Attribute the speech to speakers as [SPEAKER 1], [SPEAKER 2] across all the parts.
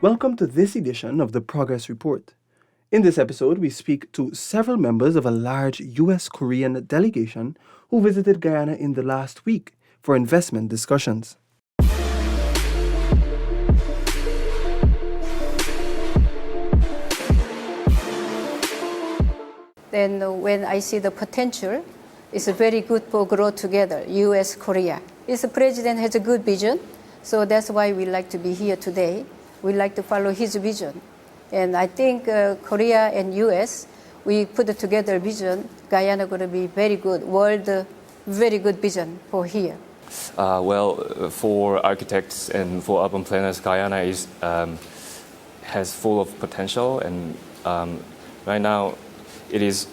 [SPEAKER 1] Welcome to this edition of the Progress Report. In this episode, we speak to several members of a large US Korean delegation who visited Guyana in the last week for investment discussions.
[SPEAKER 2] Then when I see the potential, it's very good for growth together, US, Korea. This president has a good vision, so that's why we like to be here today. We like to follow his vision. And I think Korea and US, we put together vision, Guyana going to be very good, world, very good vision for here.
[SPEAKER 3] For architects and for urban planners, Guyana has full of potential, and right now it is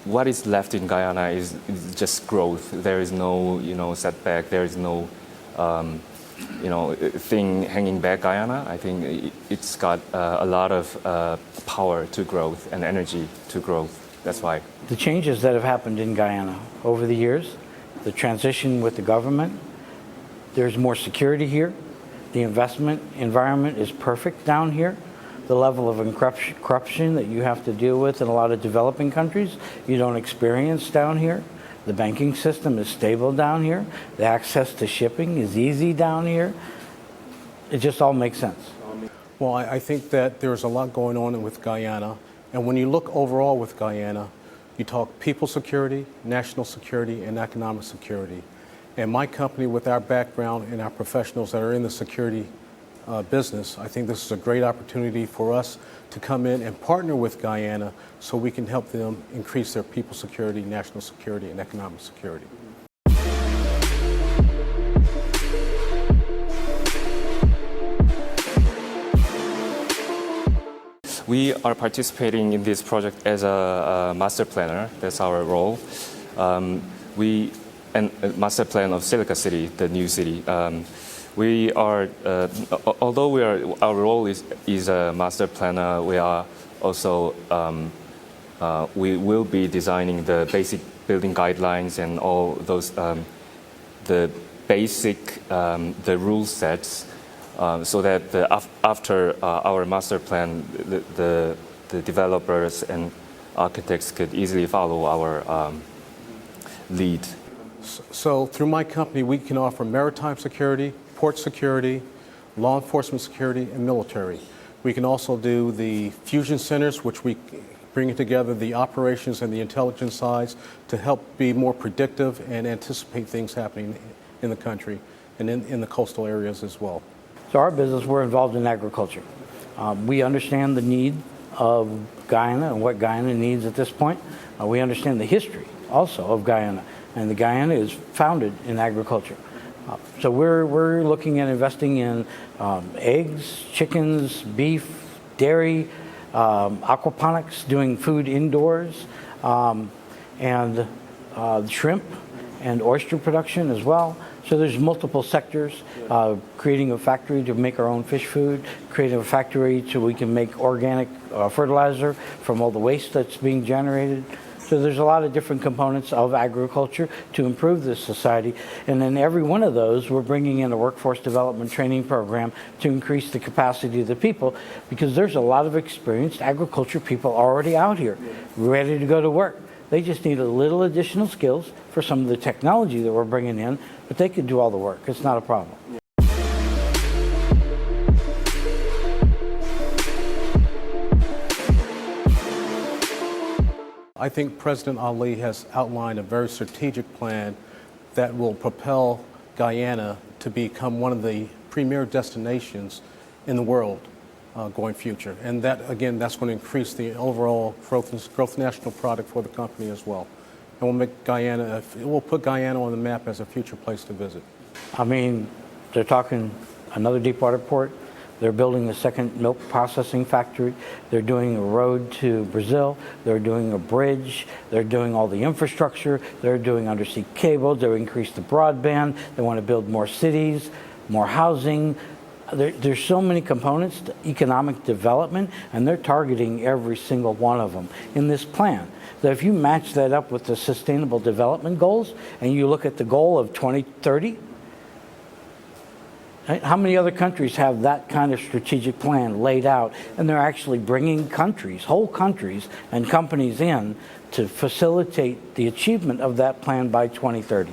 [SPEAKER 3] what is left in Guyana is just growth. There is no setback. There is no thing hanging back Guyana. I think it's got a lot of power to growth and energy to growth. That's why.
[SPEAKER 4] The changes that have happened in Guyana over the years, the transition with the government, there's more security here. The investment environment is perfect down here. The level of corruption that you have to deal with in a lot of developing countries, you don't experience down here. The banking system is stable down here. The access to shipping is easy down here. It just all makes sense.
[SPEAKER 5] Well, I think that there's a lot going on with Guyana. And when you look overall with Guyana, you talk people security, national security, and economic security. And my company, with our background and our professionals that are in the security business, I think this is a great opportunity for us to come in and partner with Guyana so we can help them increase their people security, national security, and economic security.
[SPEAKER 3] We are participating in this project as a master planner. That's our role. Master plan of Silica City, the new city. We are, although our role is a master planner, we are also we will be designing the basic building guidelines and all those the basic the rule sets, so that after our master plan, the developers and architects could easily follow our lead.
[SPEAKER 5] So through my company, we can offer maritime security, port security, law enforcement security, and military. We can also do the fusion centers, which we bring together the operations and the intelligence sides to help be more predictive and anticipate things happening in the country and in the coastal areas as well.
[SPEAKER 4] So our business, we're involved in agriculture. We understand the need of Guyana and what Guyana needs at this point. We understand the history also of Guyana, and the Guyana is founded in agriculture. So we're looking at investing in eggs, chickens, beef, dairy, aquaponics, doing food indoors, and shrimp and oyster production as well. So there's multiple sectors, creating a factory to make our own fish food, creating a factory so we can make organic fertilizer from all the waste that's being generated. So there's a lot of different components of agriculture to improve this society. And in every one of those, we're bringing in a workforce development training program to increase the capacity of the people, because there's a lot of experienced agriculture people already out here, ready to go to work. They just need a little additional skills for some of the technology that we're bringing in, but they can do all the work. It's not a problem.
[SPEAKER 5] I think President Ali has outlined a very strategic plan that will propel Guyana to become one of the premier destinations in the world going future. And that, again, that's going to increase the overall gross national product for the company as well. And will put Guyana on the map as a future place to visit.
[SPEAKER 4] I mean, they're talking another deep water port. They're building a second milk processing factory. They're doing a road to Brazil. They're doing a bridge. They're doing all the infrastructure. They're doing undersea cables. They're increasing the broadband. They want to build more cities, more housing. There's so many components to economic development, and they're targeting every single one of them in this plan. So if you match that up with the Sustainable Development Goals, and you look at the goal of 2030, How many other countries have that kind of strategic plan laid out, and they're actually bringing countries, whole countries and companies in to facilitate the achievement of that plan by 2030?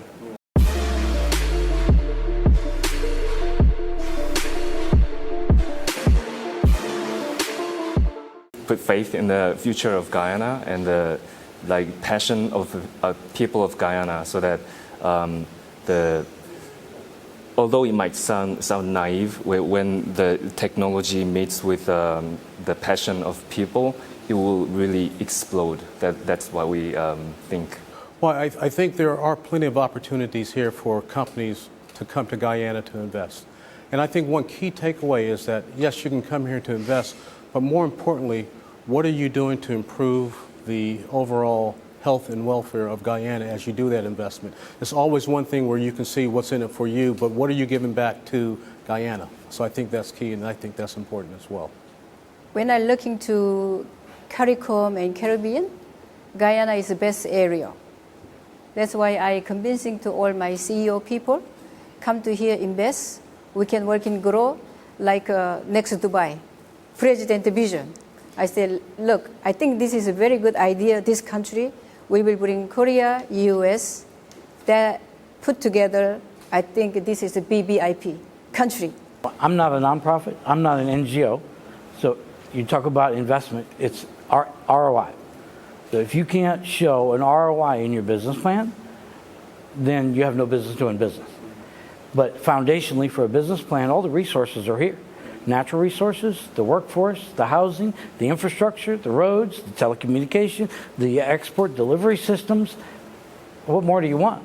[SPEAKER 3] Put faith in the future of Guyana and the passion of people of Guyana, so that although it might sound naive, when the technology meets with the passion of people, it will really explode. That's what we think.
[SPEAKER 5] Well, I think there are plenty of opportunities here for companies to come to Guyana to invest. And I think one key takeaway is that, yes, you can come here to invest, but more importantly, what are you doing to improve the overall health and welfare of Guyana as you do that investment? It's always one thing where you can see what's in it for you, but what are you giving back to Guyana? So I think that's key, and I think that's important as well.
[SPEAKER 2] When I look into CARICOM and Caribbean, Guyana is the best area. That's why I convincing to all my CEO people, come to here, invest. We can work and grow like next Dubai, President vision. I said, look, I think this is a very good idea, this country. We will bring Korea, US, that put together, I think this is a BBIP country.
[SPEAKER 4] I'm not a nonprofit, I'm not an NGO, so you talk about investment, it's ROI. So if you can't show an ROI in your business plan, then you have no business doing business. But foundationally for a business plan, all the resources are here. Natural resources, the workforce, the housing, the infrastructure, the roads, the telecommunication, the export delivery systems. What more do you want?